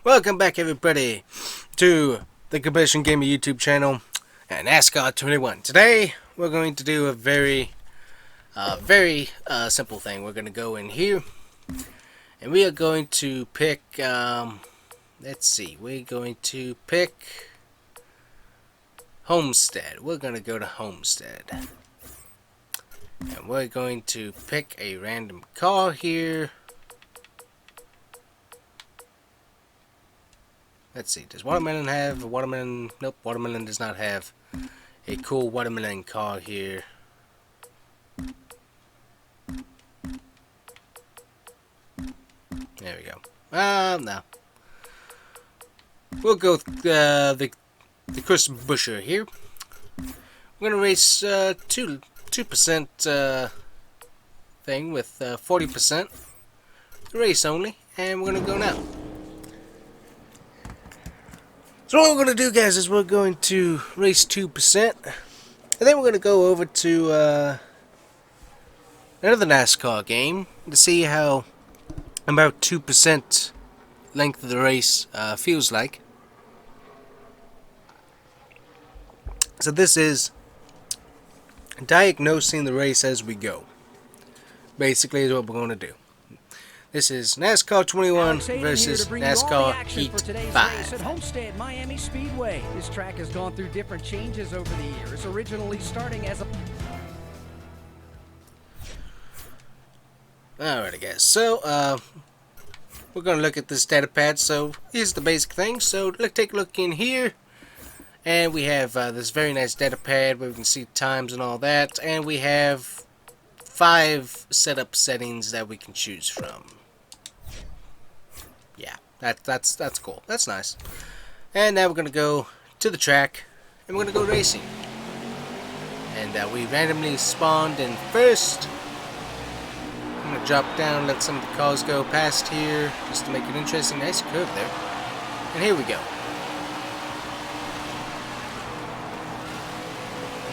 Welcome back, everybody, to the TheCombustionGamer YouTube channel and NASCAR 21. Today, we're going to do a very simple thing. We're going to go in here, and we are going to pick, let's see, we're going to pick Homestead. We're going to go to Homestead. And we're going to pick a random car here. Let's see, does Watermelon have a Watermelon? Nope, Watermelon does not have a cool Watermelon car here. There we go. No. We'll go with the Chris Busher here. We're gonna race 2% thing with 40% race only, and we're gonna go now. So what we're going to do, guys, is we're going to race 2%, and then we're going to go over to another NASCAR game to see how about 2% length of the race feels like. So this is diagnosing the race as we go. Basically is what we're going to do. This is NASCAR 21 versus NASCAR Heat 5. At Homestead Miami Speedway. This track has gone through different changes over the years, originally starting as a... Alright, guys, so we're going to look at this data pad. So here's the basic thing. So let's take a look in here, and we have this very nice data pad where we can see times and all that, and we have 5 setup settings that we can choose from. Yeah, that's cool. That's nice. And now we're gonna go to the track, and we're gonna go racing. And we randomly spawned in first. I'm gonna drop down, let some of the cars go past here, just to make it interesting. Nice curve there. And here we go.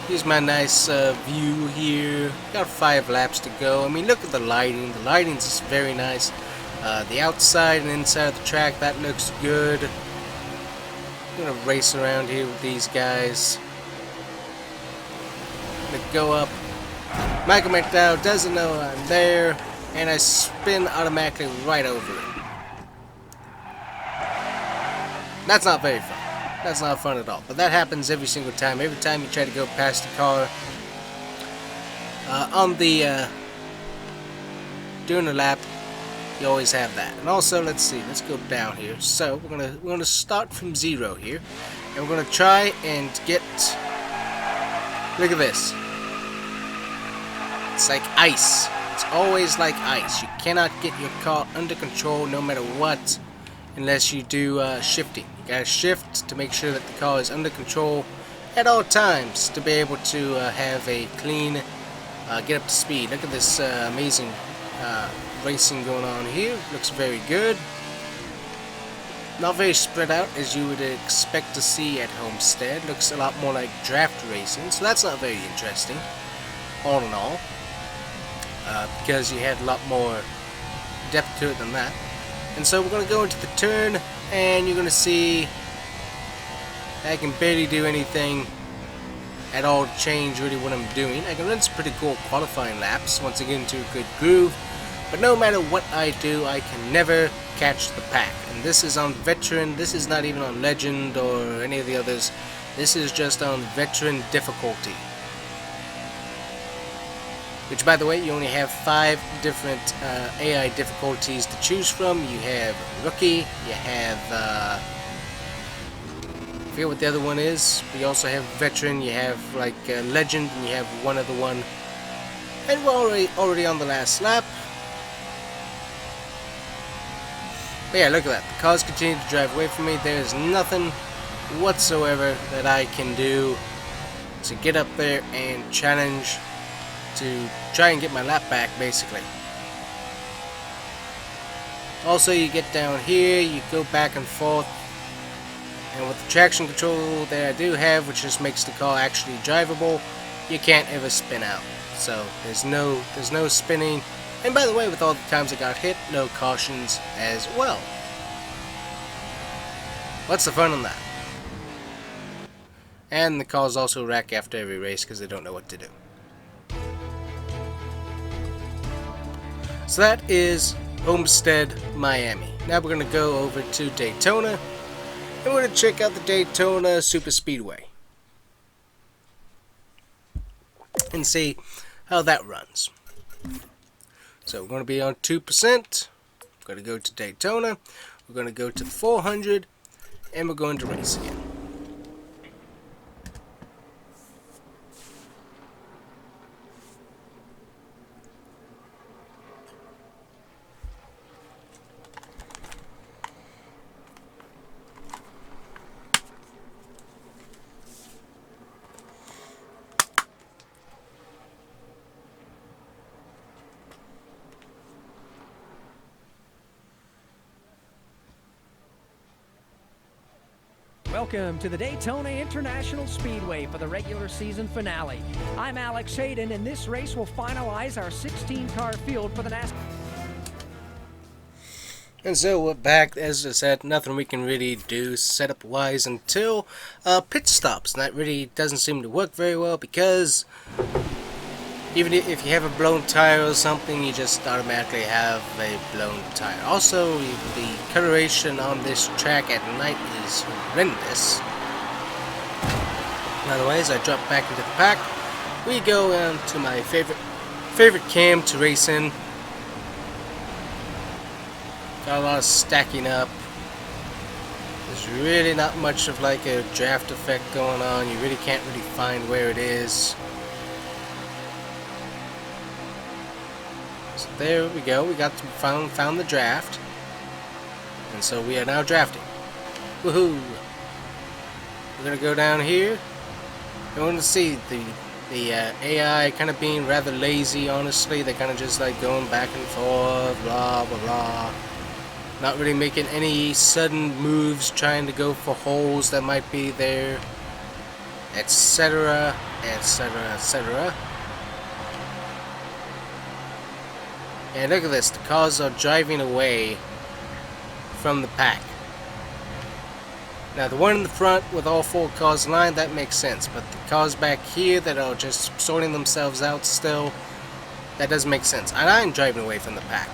Here's my nice view here. Got 5 laps to go. I mean, look at the lighting. The lighting's just very nice. The outside and inside of the track, that looks good. I'm gonna race around here with these guys. I'm gonna go up. Michael McDowell doesn't know I'm there, and I spin automatically right over it. That's not very fun. That's not fun at all. But that happens every single time. Every time you try to go past a car on the during a lap, you always have that. And also, let's see. Let's go down here. So we're gonna start from 0 here, and we're gonna try and get. Look at this. It's like ice. It's always like ice. You cannot get your car under control no matter what, unless you do shifting. You gotta shift to make sure that the car is under control at all times to be able to have a clean get up to speed. Look at this amazing racing going on here. Looks very good. Not very spread out as you would expect to see at Homestead. Looks a lot more like draft racing, so that's not very interesting, all in all, because you had a lot more depth to it than that. And so we're going to go into the turn, and you're going to see I can barely do anything at all to change really what I'm doing. I can run some pretty cool qualifying laps once I get into a good groove, but no matter what I do, I can never catch the pack. And this is on Veteran. This is not even on Legend or any of the others. This is just on Veteran difficulty. Which, by the way, you only have 5 different AI difficulties to choose from. You have Rookie, you have, I forget what the other one is, but you also have Veteran, you have, like, Legend, and you have one other one. And we're already on the last lap. But yeah, look at that. The cars continue to drive away from me. There is nothing whatsoever that I can do to get up there and challenge to try and get my lap back, basically. Also, you get down here, you go back and forth, and with the traction control that I do have, which just makes the car actually drivable, you can't ever spin out. So there's no spinning. And by the way, with all the times I got hit, no cautions as well. What's the fun in that? And the cars also wreck after every race because they don't know what to do. So that is Homestead, Miami. Now we're going to go over to Daytona, and we're going to check out the Daytona Super Speedway and see how that runs. So we're going to be on 2%. We're going to go to Daytona. We're going to go to the 400, and we're going to race again. Welcome to the Daytona International Speedway for the regular season finale. I'm Alex Hayden, and this race will finalize our 16-car field for the NASCAR. And so we're back. As I said, nothing we can really do setup-wise until pit stops. And that really doesn't seem to work very well because even if you have a blown tire or something, you just automatically have a blown tire. Also, the coloration on this track at night is horrendous. Otherwise, I drop back into the pack. We go to my favorite cam to race in. Got a lot of stacking up. There's really not much of like a draft effect going on. You really can't really find where it is. So there we go. We got found the draft, and so we are now drafting. Woohoo! We're gonna go down here. I want to see the AI kind of being rather lazy. Honestly, they're kind of just like going back and forth, blah blah blah. Not really making any sudden moves, trying to go for holes that might be there, etc., etc., etc. And look at this, the cars are driving away from the pack. Now the one in the front with all 4 cars in line, that makes sense, but the cars back here that are just sorting themselves out still, that doesn't make sense. And I am driving away from the pack.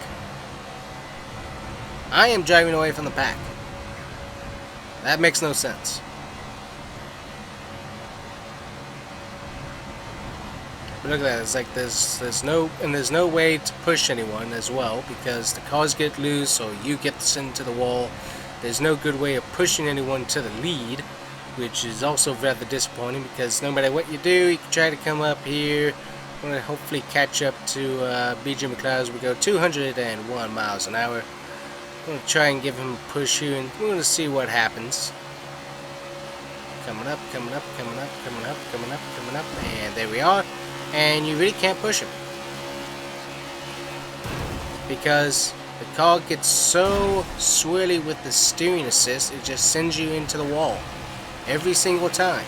I am driving away from the pack. That makes no sense. But look at that, it's like there's no way to push anyone as well, because the cars get loose or you get sent to the wall. There's no good way of pushing anyone to the lead, which is also rather disappointing, because no matter what you do, you can try to come up here. We're going to hopefully catch up to BJ McLeod as we go 201 miles an hour. I'm going to try and give him a push here, and we're going to see what happens. Coming up, coming up, coming up, coming up, coming up, coming up, and there we are. And you really can't push him, because the car gets so swirly with the steering assist, it just sends you into the wall every single time.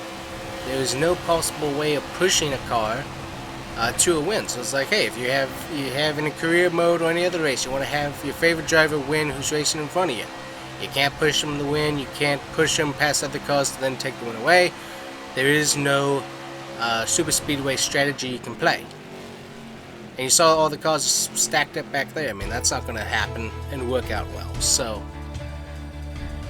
There is no possible way of pushing a car to a win. So it's like, hey, if you have in a career mode or any other race, you want to have your favorite driver win who's racing in front of you. You can't push them to win. You can't push them past other cars to then take the win away. There is no super speedway strategy you can play. And you saw all the cars stacked up back there. I mean, that's not going to happen and work out well. So,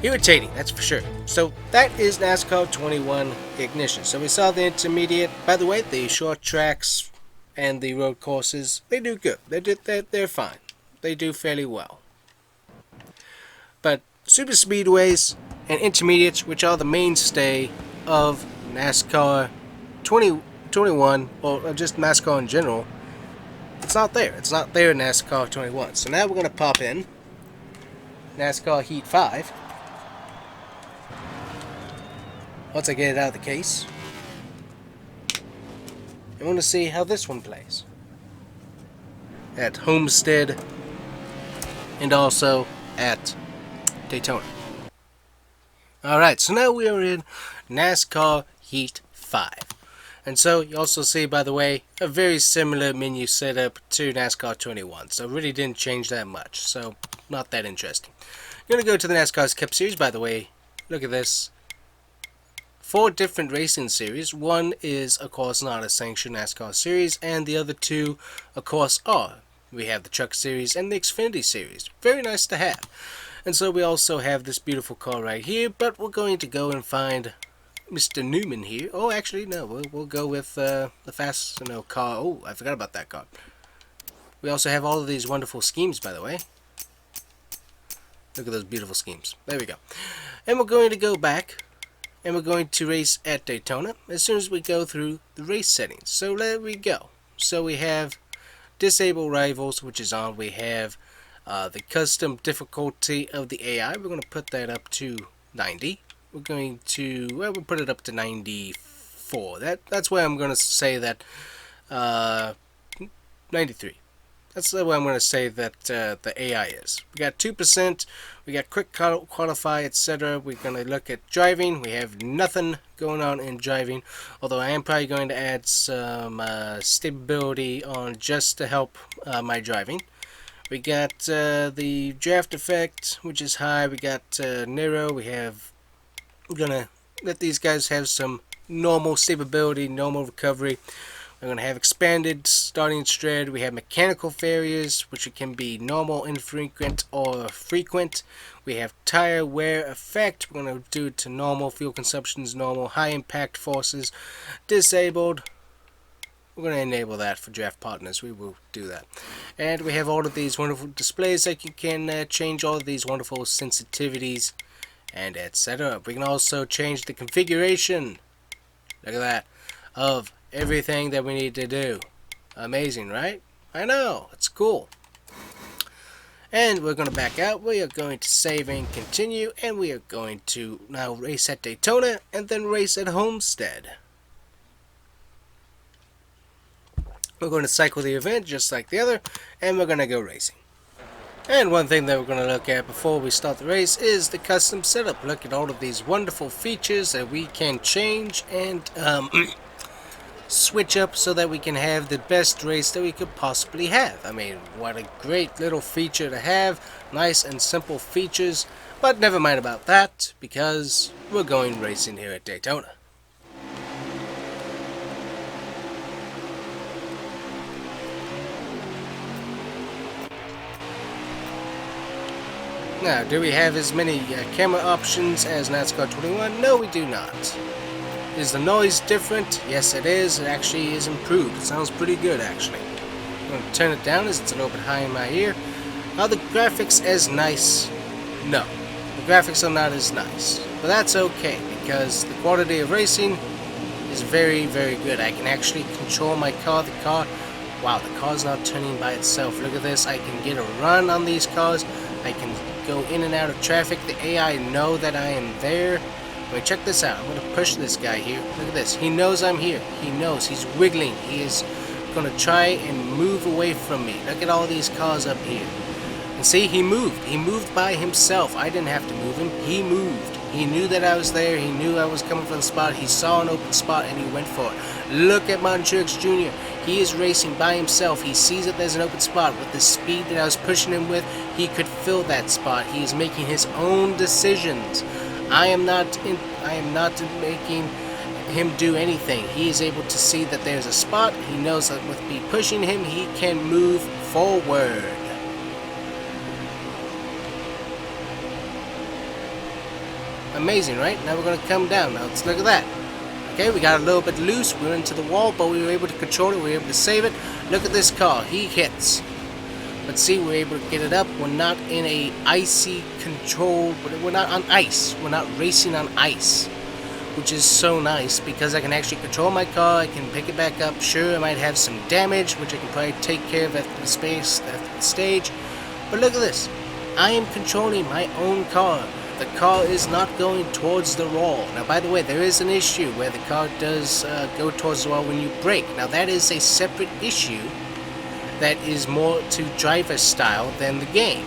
irritating, that's for sure. So, that is NASCAR 21 Ignition. So, we saw the intermediate. By the way, the short tracks and the road courses, they do good. They're fine. They do fairly well. But super speedways and intermediates, which are the mainstay of NASCAR 2021, or just NASCAR in general, it's not there. It's not there in NASCAR 21. So now we're going to pop in NASCAR Heat 5. Once I get it out of the case, I want to see how this one plays at Homestead and also at Daytona. Alright, so now we are in NASCAR Heat 5. And so you also see, by the way, a very similar menu setup to NASCAR 21. So it really didn't change that much. So not that interesting. I'm going to go to the NASCAR's Cup Series, by the way. Look at this. 4 different racing series. One is, of course, not a sanctioned NASCAR series, and the other 2, of course, are. We have the Truck Series and the Xfinity Series. Very nice to have. And so we also have this beautiful car right here, but we're going to go and find Mr. Newman here. Oh, actually, no, we'll go with the fast, car. Oh, I forgot about that car. We also have all of these wonderful schemes, by the way. Look at those beautiful schemes. There we go. And we're going to go back, and we're going to race at Daytona as soon as we go through the race settings. So there we go. So we have Disable Rivals, which is on. We have the custom difficulty of the AI. We're going to put that up to 90. We're going to, well, we'll put it up to 94. That's why I'm going to say that 93. That's the way I'm going to say that the AI is. We got 2%, we got quick qualify, etc. We're going to look at driving. We have nothing going on in driving, although I am probably going to add some stability on just to help my driving. We got the draft effect, which is high. We got Nero. We're going to let these guys have some normal stability, normal recovery. We're going to have expanded starting strand. We have mechanical failures, which can be normal, infrequent, or frequent. We have tire wear effect. We're going to do it to normal. Fuel consumption is normal. High impact forces disabled. We're going to enable that for draft partners. We will do that. And we have all of these wonderful displays that you can change all of these wonderful sensitivities and etc. We can also change the configuration. Look at that. Of everything that we need to do. Amazing, right? I know. It's cool. And we're going to back out. We are going to save and continue. And we are going to now race at Daytona and then race at Homestead. We're going to cycle the event just like the other, and we're going to go racing. And one thing that we're going to look at before we start the race is the custom setup. Look at all of these wonderful features that we can change and switch up so that we can have the best race that we could possibly have. I mean, what a great little feature to have. Nice and simple features. But never mind about that, because we're going racing here at Daytona. Now, do we have as many camera options as NASCAR 21? No, we do not. Is the noise different? Yes, it is. It actually is improved. It sounds pretty good, actually. I'm going to turn it down as it's a little bit high in my ear. Are the graphics as nice? No. The graphics are not as nice. But that's okay, because the quality of racing is very, very good. I can actually control my car. Wow, the car's not turning by itself. Look at this. I can get a run on these cars. I can go in and out of traffic. The AI know that I am there. Wait, check this out. I'm going to push this guy here. Look at this. He knows I'm here. He knows. He's wiggling. He is going to try and move away from me. Look at all these cars up here. And see, he moved. He moved by himself. I didn't have to move him. He moved. He knew that I was there. He knew I was coming from the spot. He saw an open spot and he went for it. Look at Montreux Jr. He is racing by himself. He sees that there's an open spot. With the speed that I was pushing him with, he could fill that spot. He is making his own decisions. I am not making him do anything. He is able to see that there's a spot. He knows that with me pushing him, he can move forward. Amazing, right? Now we're going to come down. Now let's look at that. Okay, we got a little bit loose. We were into the wall, but we were able to control it. We were able to save it. Look at this car. He hits. But see, we're able to get it up. We're not in a icy control. We're not on ice. We're not racing on ice, which is so nice because I can actually control my car. I can pick it back up. Sure, I might have some damage, which I can probably take care of at the stage. But look at this. I am controlling my own car. The car is not going towards the wall. Now, by the way, there is an issue where the car does go towards the wall when you brake. Now, that is a separate issue that is more to driver style than the game.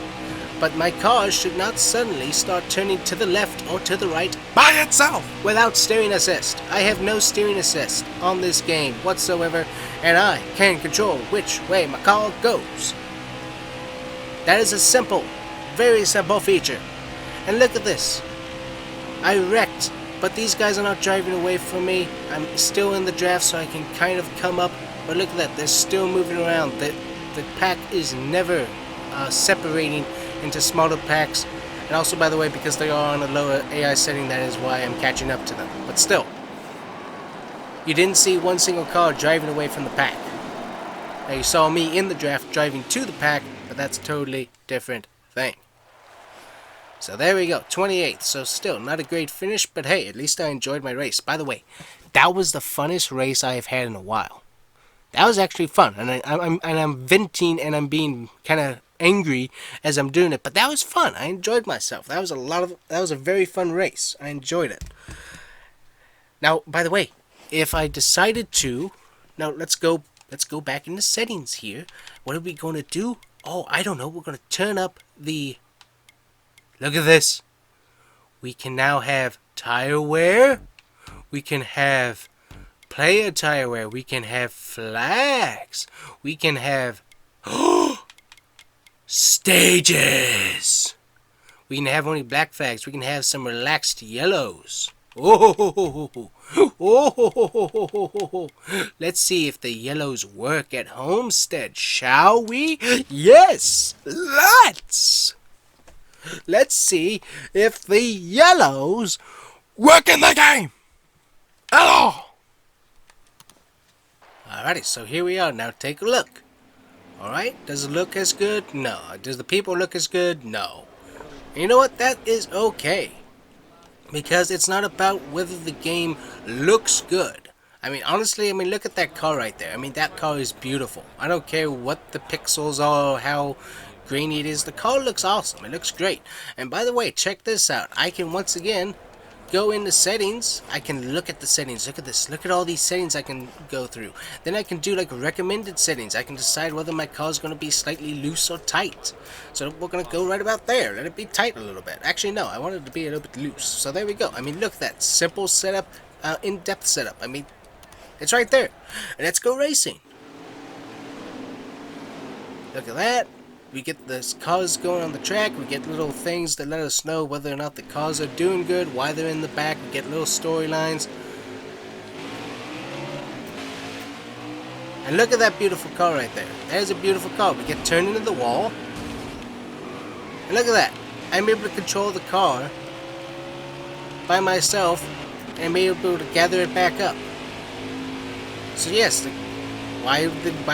But my car should not suddenly start turning to the left or to the right by itself without steering assist. I have no steering assist on this game whatsoever, and I can control which way my car goes. That is a simple, very simple feature. And look at this. I wrecked, but these guys are not driving away from me. I'm still in the draft, so I can kind of come up. But look at that, they're still moving around. The pack is never separating into smaller packs. And also, by the way, because they are on a lower AI setting, that is why I'm catching up to them. But still, you didn't see one single car driving away from the pack. Now, you saw me in the draft driving to the pack, but that's a totally different thing. So there we go, 28th. So still not a great finish, but hey, at least I enjoyed my race. By the way, that was the funnest race I have had in a while. That was actually fun, and I'm venting and I'm being kind of angry as I'm doing it, but that was fun. I enjoyed myself. That was a very fun race. I enjoyed it. Now, by the way, if I decided to, now let's go back into settings here. What are we going to do? Oh, I don't know. We're going to turn up the... Look at this. We can now have tire wear. We can have player tire wear. We can have flags. We can have stages. We can have only black flags. We can have some relaxed yellows. Let's see if the yellows work at Homestead, shall we? Yes, let's see if the yellows work in the game. Hello. Alrighty, so here we are. Now take a look. Alright, does it look as good? No. Does the people look as good? No. And you know what? That is okay. Because it's not about whether the game looks good. I mean, honestly, look at that car right there. That car is beautiful. I don't care what the pixels are or how grainy it is. The car looks awesome. It looks great. And by the way, check this out. I can once again go into settings. I can look at the settings. Look at this. Look at all these settings I can go through. Then I can do like recommended settings. I can decide whether my car is going to be slightly loose or tight. So we're going to go right about there. Let it be tight a little bit. Actually, no. I want it to be a little bit loose. So there we go. Look at that. Simple setup. In-depth setup. It's right there. Let's go racing. Look at that. We get the cars going on the track. We get little things that let us know whether or not the cars are doing good, why they're in the back. We get little storylines. And look at that beautiful car right there. There's a beautiful car. We get turned into the wall. And look at that. I'm able to control the car by myself and be able to gather it back up. So yes, why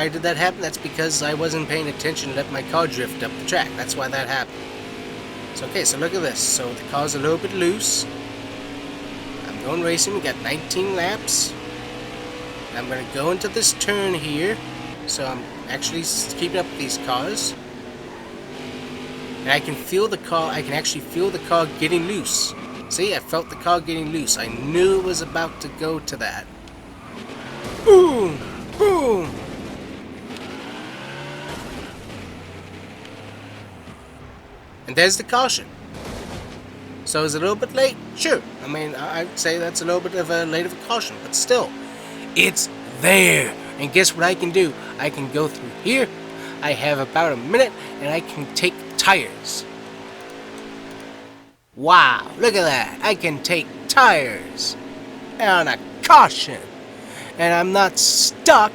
did that happen? That's because I wasn't paying attention and let my car drift up the track. That's why that happened. So okay, so look at this. So the car's a little bit loose. I'm going racing. We got 19 laps. I'm going to go into this turn here. So I'm actually keeping up with these cars. And I can feel the car. I can actually feel the car getting loose. See, I felt the car getting loose. I knew it was about to go to that. Boom! Boom! And there's the caution. So is it a little bit late? Sure. I'd say that's a little bit of a late of a caution, but still, it's there. And guess what I can do? I can go through here. I have about a minute, and I can take tires. Wow, look at that. I can take tires on a caution. And I'm not stuck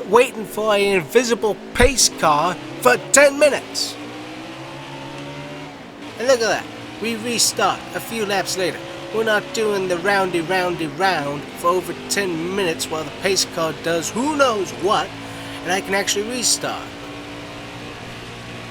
waiting for an invisible pace car for 10 minutes. And look at that. We restart a few laps later. We're not doing the roundy round for over 10 minutes while the pace car does who knows what. And I can actually restart.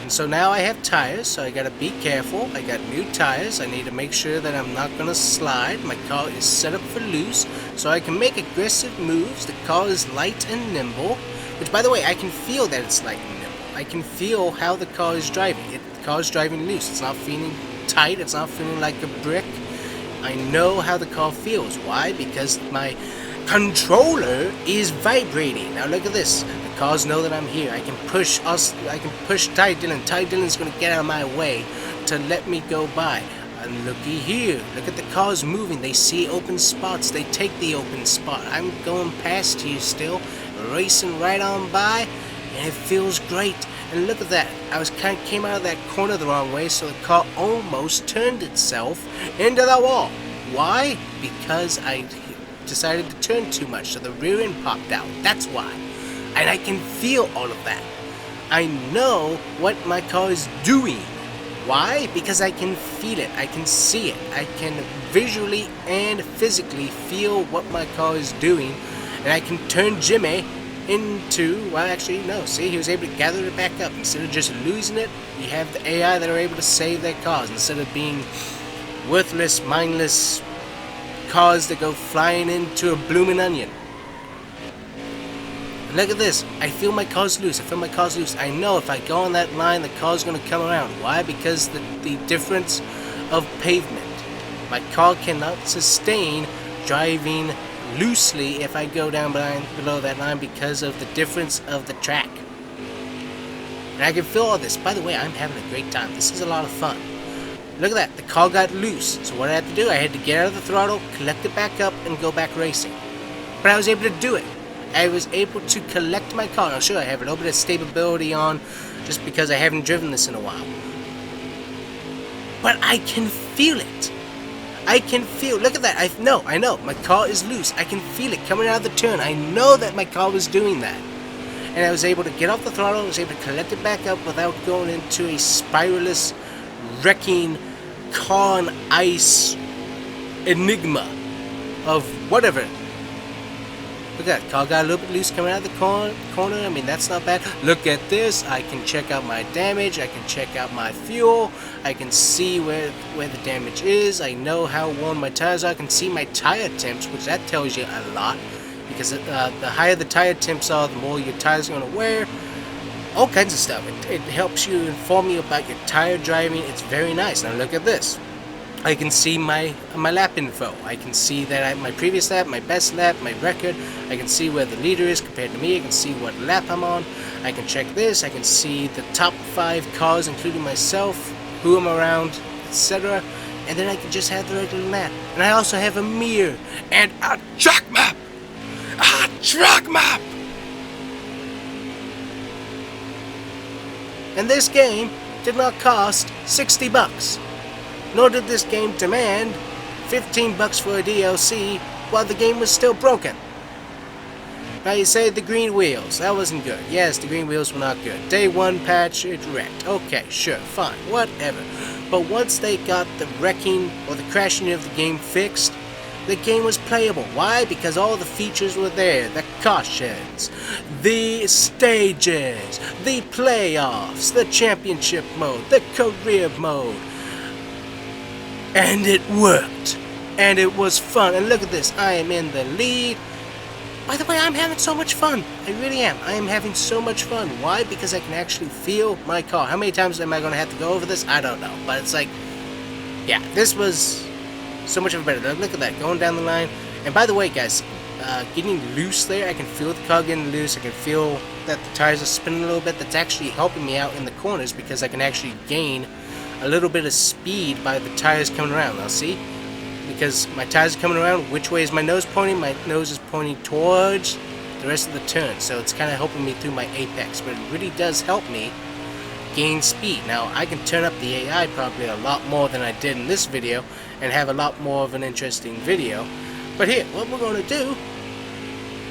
And so now I have tires, so I gotta be careful. I got new tires. I need to make sure that I'm not gonna slide. My car is set up for loose, so I can make aggressive moves. The car is light and nimble, which, by the way, I can feel that it's light and nimble. I can feel how the car is driving. The car is driving loose. It's not feeling tight. It's not feeling like a brick. I know how the car feels. Why? Because my controller is vibrating. Now look at this. The cars know that I'm here. I can push Ty Dillon. Ty Dillon's gonna get out of my way to let me go by. And looky here. Look at the cars moving. They see open spots. They take the open spot. I'm going past here still, racing right on by, and it feels great. And look at that. I was came out of that corner the wrong way, so the car almost turned itself into the wall. Why? Because I decided to turn too much, so the rear end popped out. That's why. And I can feel all of that. I know what my car is doing. Why? Because I can feel it. I can see it. I can visually and physically feel what my car is doing. And I can turn Jimmy into, well, actually, no. See, he was able to gather it back up. Instead of just losing it, you have the AI that are able to save their cars. Instead of being worthless, mindless cars that go flying into a blooming onion. Look at this. I feel my car's loose. I feel my car's loose. I know if I go on that line, the car's going to come around. Why? Because the difference of pavement. My car cannot sustain driving loosely if I go down below that line because of the difference of the track. And I can feel all this. By the way, I'm having a great time. This is a lot of fun. Look at that. The car got loose. So what I had to do, I had to get out of the throttle, collect it back up, and go back racing. But I was able to do it. I was able to collect my car. Now, sure, I have a little bit of stability on just because I haven't driven this in a while. But I can feel it. I can feel. Look at that. I know. My car is loose. I can feel it coming out of the turn. I know that my car was doing that. And I was able to get off the throttle. I was able to collect it back up without going into a spiralous, wrecking car and ice enigma of whatever. Look at that. Car got a little bit loose coming out of the corner. I mean, that's not bad. Look at this. I can check out my damage. I can check out my fuel. I can see where the damage is. I know how worn my tires are. I can see my tire temps, which that tells you a lot. Because the higher the tire temps are, the more your tires are going to wear. All kinds of stuff. It helps you inform you about your tire driving. It's very nice. Now look at this. I can see my lap info. I can see that my previous lap, my best lap, my record. I can see where the leader is compared to me. I can see what lap I'm on. I can check this. I can see the top 5 cars, including myself, who I'm around, etc. And then I can just have the regular map. And I also have a mirror and a track map. A track map. And this game did not cost $60. Nor did this game demand $15 for a DLC while the game was still broken. Now you say the green wheels, that wasn't good. Yes, the green wheels were not good. Day 1 patch, it wrecked. Okay, sure, fine, whatever. But once they got the wrecking or the crashing of the game fixed, the game was playable. Why? Because all the features were there. The cautions, the stages, the playoffs, the championship mode, the career mode. And it worked. And it was fun. And look at this. I am in the lead. By the way, I'm having so much fun. I really am. I am having so much fun. Why? Because I can actually feel my car. How many times am I going to have to go over this? I don't know. But it's like, yeah, this was so much of a better. Look at that. Going down the line. And by the way, guys, getting loose there, I can feel the car getting loose. I can feel that the tires are spinning a little bit. That's actually helping me out in the corners because I can actually gain a little bit of speed by the tires coming around. Now see, because my tires are coming around, which way is my nose pointing? My nose is pointing towards the rest of the turn, so it's kind of helping me through my apex, but it really does help me gain speed. Now I can turn up the AI probably a lot more than I did in this video and have a lot more of an interesting video. But here, what we're going to do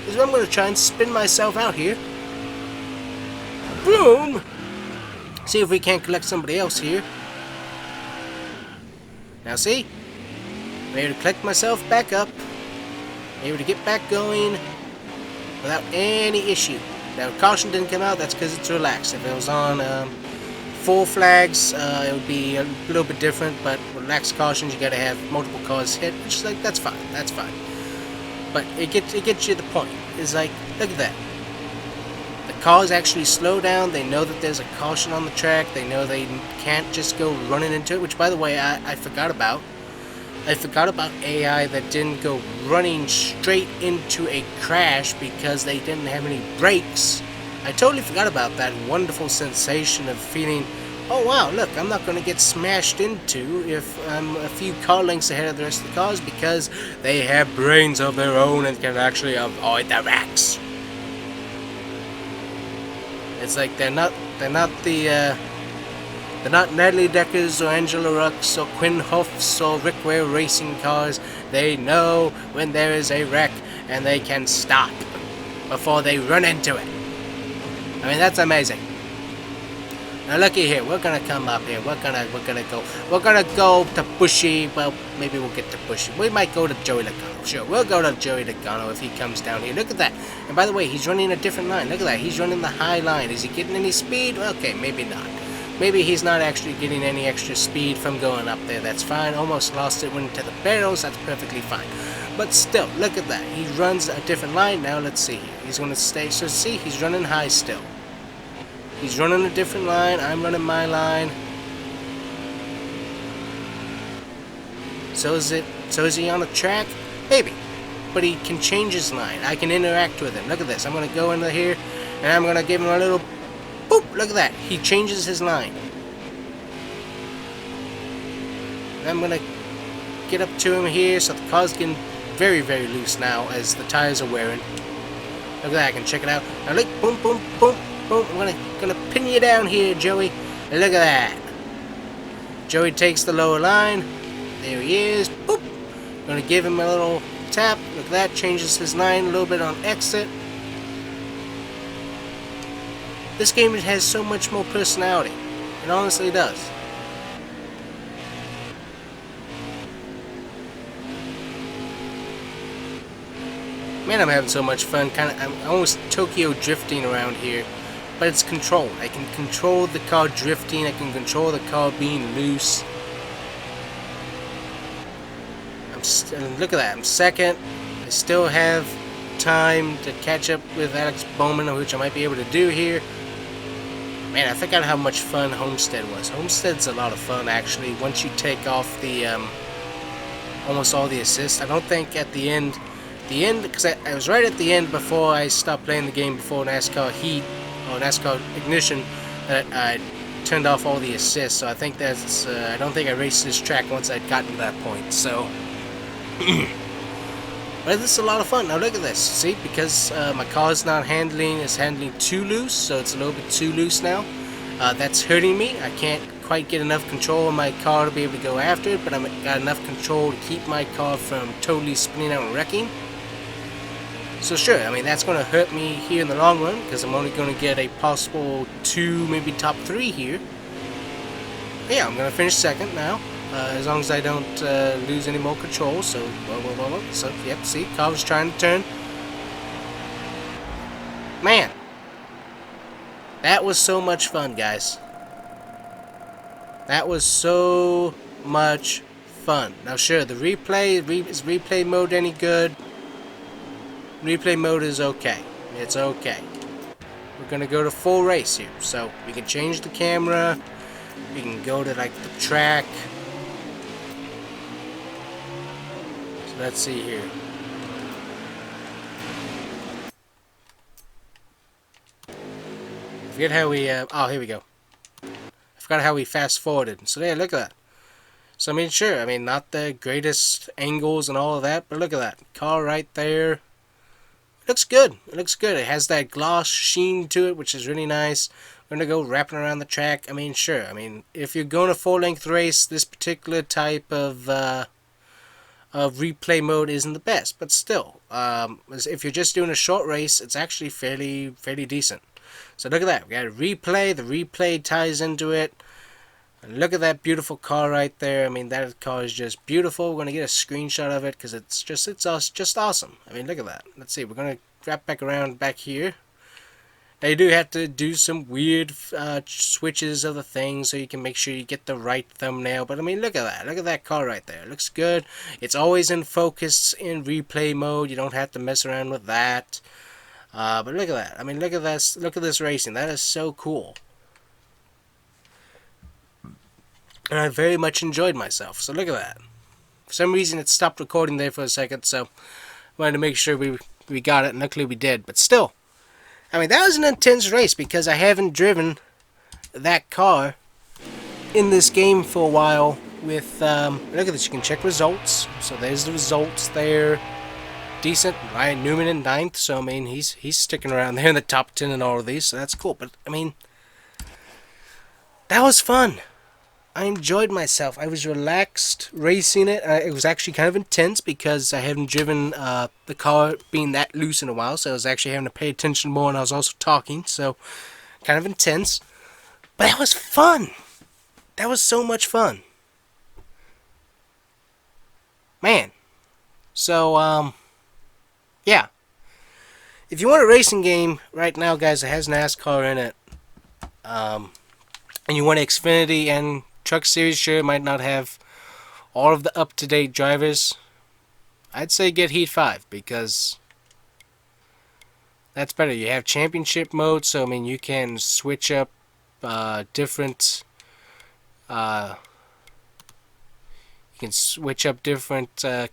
is I'm going to try and spin myself out here. Boom! See if we can't collect somebody else here. Now see, I'm able to collect myself back up, I'm able to get back going without any issue. Now caution didn't come out, that's because it's relaxed. If it was on full flags, it would be a little bit different, but relaxed cautions, you gotta have multiple cars hit, which is like, that's fine. But it gets you the point. It's like, look at that. The cars actually slow down. They know that there's a caution on the track. They know they can't just go running into it, which, by the way, I forgot about. I forgot about AI that didn't go running straight into a crash because they didn't have any brakes. I totally forgot about that wonderful sensation of feeling, oh wow, look, I'm not going to get smashed into if I'm a few car lengths ahead of the rest of the cars because they have brains of their own and can actually avoid the wrecks. It's like they're not Natalie Deckers or Angela Rux or Quinn Hoffs or Rick Ware racing cars. They know when there is a wreck and they can stop before they run into it. I mean, that's amazing. Now looky here, we're gonna come up here. We're gonna go to Bushy. Well, maybe we'll get to Bushy. We might go to Joey Logano. Sure, we'll go to Joey Logano if he comes down here. Look at that. And by the way, he's running a different line. Look at that. He's running the high line. Is he getting any speed? Okay, maybe not. Maybe he's not actually getting any extra speed from going up there. That's fine. Almost lost it. Went into the barrels. That's perfectly fine. But still, look at that. He runs a different line. Now let's see here. He's going to stay. So see, he's running high still. He's running a different line. I'm running my line. So is he on a track? Maybe. But he can change his line. I can interact with him. Look at this. I'm going to go into here and I'm going to give him a little boop. Look at that. He changes his line. And I'm going to get up to him here so the car's getting very, very loose now as the tires are wearing. Look at that. I can check it out. Now look. Boom, boom, boom. Boom. I'm gonna pin you down here, Joey. And look at that. Joey takes the lower line. There he is. Boop. Gonna give him a little tap. Look at that. Changes his line a little bit on exit. This game has so much more personality. It honestly does. Man, I'm having so much fun. I'm almost Tokyo drifting around here. But it's controlled. I can control the car drifting. I can control the car being loose. Look at that. I'm second. I still have time to catch up with Alex Bowman, which I might be able to do here. Man, I forgot how much fun Homestead was. Homestead's a lot of fun, actually, once you take off the almost all the assists. I don't think at the end, because I was right at the end before I stopped playing the game before NASCAR Heat, or NASCAR Ignition, that I turned off all the assists. So I think that's, I don't think I raced this track once I'd gotten to that point. So, but this is a lot of fun. Now look at this. See, because my car's not handling, it's handling too loose, so it's a little bit too loose now. That's hurting me. I can't quite get enough control of my car to be able to go after it, but I've got enough control to keep my car from totally spinning out and wrecking. So sure, I mean, that's going to hurt me here in the long run, because I'm only going to get a possible 2, maybe top 3 here. But yeah, I'm going to finish second now, as long as I don't lose any more control. So, so yep, see, car was trying to turn. Man, that was so much fun, guys. That was so much fun. Now sure, the is replay mode any good? Replay mode is okay. It's okay. We're gonna go to full race here, so we can change the camera. We can go to like the track. So let's see here. I forget how we. Oh, here we go. I forgot how we fast forwarded. So there, look at that. So I mean, sure. I mean, not the greatest angles and all of that, but look at that car right there. Looks good. It looks good. It has that gloss sheen to it, which is really nice. We're going to go wrapping around the track. I mean, sure. I mean, if you're going a full-length race, this particular type of replay mode isn't the best. But still, if you're just doing a short race, it's actually fairly decent. So look at that. We got a replay. The replay ties into it. And look at that beautiful car right there. I mean, that car is just beautiful. We're going to get a screenshot of it because it's just awesome. I mean, look at that. Let's see. We're going to wrap back around back here. Now, you do have to do some weird switches of the thing so you can make sure you get the right thumbnail. But, I mean, look at that. Look at that car right there. It looks good. It's always in focus in replay mode. You don't have to mess around with that. But look at that. I mean, look at this. Look at this racing. That is so cool. And I very much enjoyed myself. So look at that. For some reason it stopped recording there for a second, so I wanted to make sure we got it, and luckily we did. But still, I mean, that was an intense race because I haven't driven that car in this game for a while with, look at this, you can check results. So there's the results there. decent. Ryan Newman in 9th, so I mean he's sticking around there in the top 10 in all of these, so that's cool. But I mean, that was fun. I enjoyed myself. I was relaxed racing it. It was actually kind of intense because I haven't driven the car being that loose in a while, so I was actually having to pay attention more, and I was also talking, so kind of intense. But that was fun. That was so much fun. Man. So, yeah. If you want a racing game right now, guys, that has NASCAR in it, and you want Xfinity and Truck Series, sure, it might not have all of the up-to-date drivers, I'd say get Heat 5, because that's better. You have championship mode, so I mean you can switch up different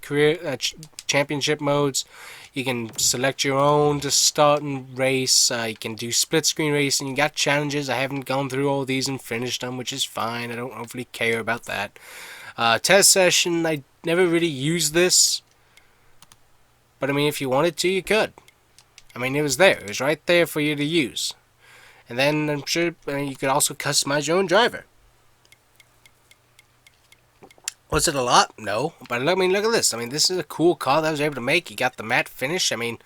career championship modes. You can select your own to start and race. You can do split screen racing. You got challenges. I haven't gone through all these and finished them, which is fine. I don't overly care about that. Test session, I never really used this, but I mean if you wanted to, you could. I mean it was there. It was right there for you to use. And then I'm sure you could also customize your own driver. Was it a lot? No. But I mean, look at this. I mean, this is a cool car that I was able to make. You got the matte finish. I mean,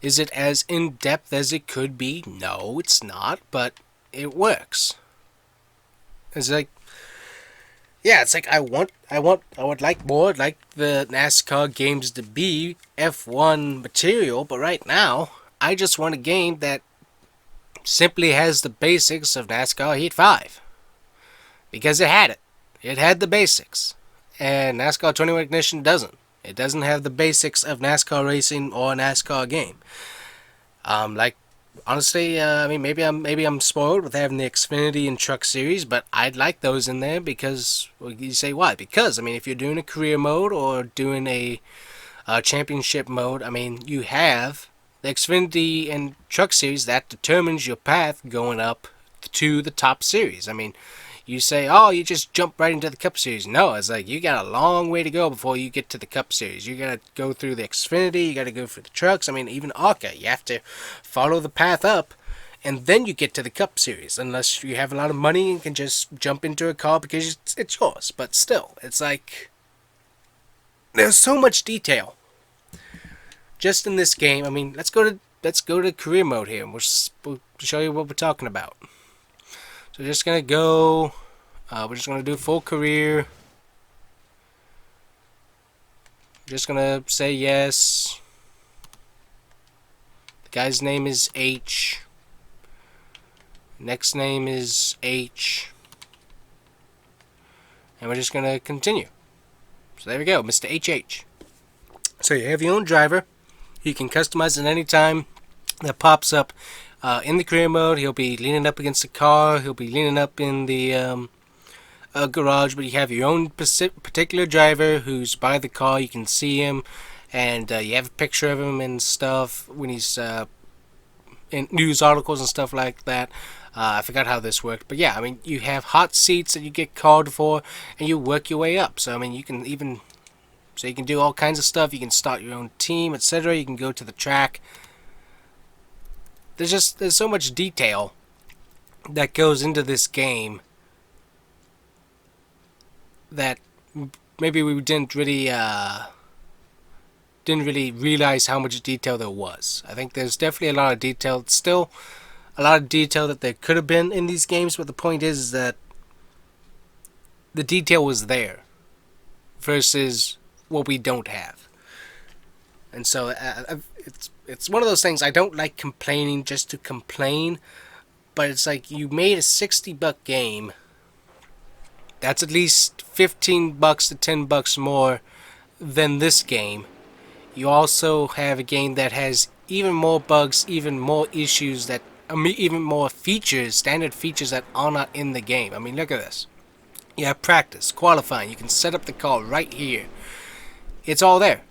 is it as in-depth as it could be? No, it's not. But it works. It's like, yeah, it's like I would like more like the NASCAR games to be F1 material. But right now, I just want a game that simply has the basics of NASCAR Heat 5. Because it had it. It had the basics. And NASCAR 21 Ignition doesn't. It doesn't have the basics of NASCAR racing or a NASCAR game. Like, honestly, I mean, maybe I'm spoiled with having the Xfinity and Truck Series, but I'd like those in there because, well, you say why? Because, I mean, if you're doing a career mode or doing a championship mode, I mean, you have the Xfinity and Truck Series that determines your path going up to the top series. I mean, you say, oh, you just jump right into the Cup Series. No, it's like you got a long way to go before you get to the Cup Series. You got to go through the Xfinity. You got to go through the trucks. I mean, even ARCA, you have to follow the path up, and then you get to the Cup Series. Unless you have a lot of money and can just jump into a car because it's yours. But still, it's like there's so much detail just in this game. I mean, let's go to career mode here, and we'll show you what we're talking about. So just gonna go. We're just gonna do full career. Just gonna say yes. The guy's name is H. Next name is H. And we're just gonna continue. So there we go, Mr. HH. So you have your own driver. You can customize it anytime that pops up. In the career mode, he'll be leaning up against the car. He'll be leaning up in the garage. But you have your own particular driver who's by the car. You can see him, and you have a picture of him and stuff when he's in news articles and stuff like that. I forgot how this worked, but yeah, I mean, you have hot seats that you get called for, and you work your way up. So I mean, you can even you can do all kinds of stuff. You can start your own team, etc. You can go to the track. There's so much detail that goes into this game that maybe we didn't really realize how much detail there was. I think there's definitely a lot of detail. It's still a lot of detail that there could have been in these games, but the point is that the detail was there versus what we don't have. And so it's one of those things. I don't like complaining just to complain, but it's like you made a $60 game. That's at least $15 to $10 more than this game. You also have a game that has even more bugs, even more issues, that even more features, standard features that are not in the game. I mean, look at this. You have practice, qualifying. You can set up the car right here. It's all there.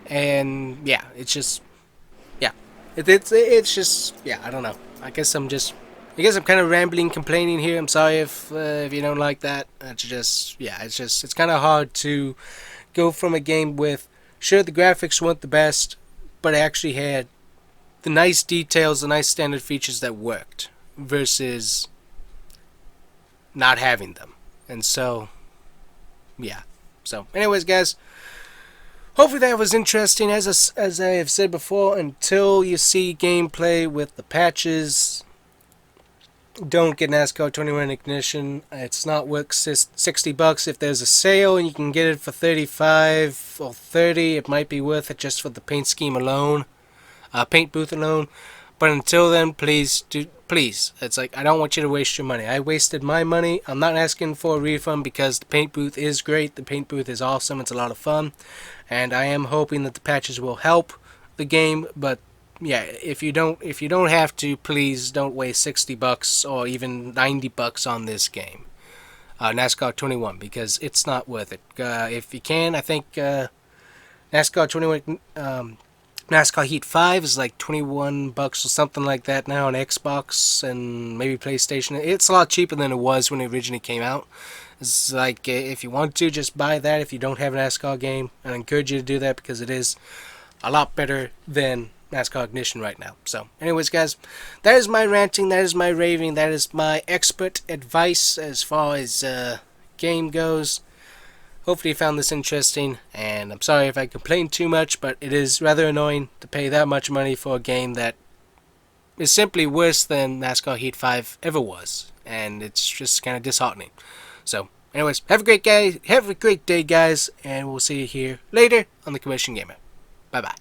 And yeah, it's just, yeah, it's just, yeah, I don't know. I guess I'm kind of rambling, complaining here. I'm sorry if you don't like that. It's just, yeah, it's kind of hard to go from a game with Sure, the graphics weren't the best, but it actually had the nice details, the nice standard features that worked, versus not having them. And so, yeah. So, anyways, guys, hopefully that was interesting. As I have said before, until you see gameplay with the patches, don't get NASCAR 21 Ignition. It's not worth $60. If there's a sale and you can get it for $35 or $30, it might be worth it just for the paint scheme alone, paint booth alone. But until then, please. It's like, I don't want you to waste your money. I wasted my money. I'm not asking for a refund because the paint booth is great. The paint booth is awesome. It's a lot of fun, and I am hoping that the patches will help the game. But yeah, if you don't have to, please don't waste $60 or even $90 on this game, NASCAR 21, because it's not worth it. If you can, I think NASCAR 21. NASCAR Heat 5 is like $21 or something like that now on Xbox and maybe PlayStation. It's a lot cheaper than it was when it originally came out. It's like, if you want to, just buy that if you don't have a NASCAR game. And I encourage you to do that because it is a lot better than NASCAR Ignition right now. So, anyways, guys, that is my ranting, that is my raving, that is my expert advice as far as game goes. Hopefully you found this interesting, and I'm sorry if I complained too much, but it is rather annoying to pay that much money for a game that is simply worse than NASCAR Heat 5 ever was, and it's just kind of disheartening. So, anyways, have a great day, guys, and we'll see you here later on The Commission Gamer. Bye-bye.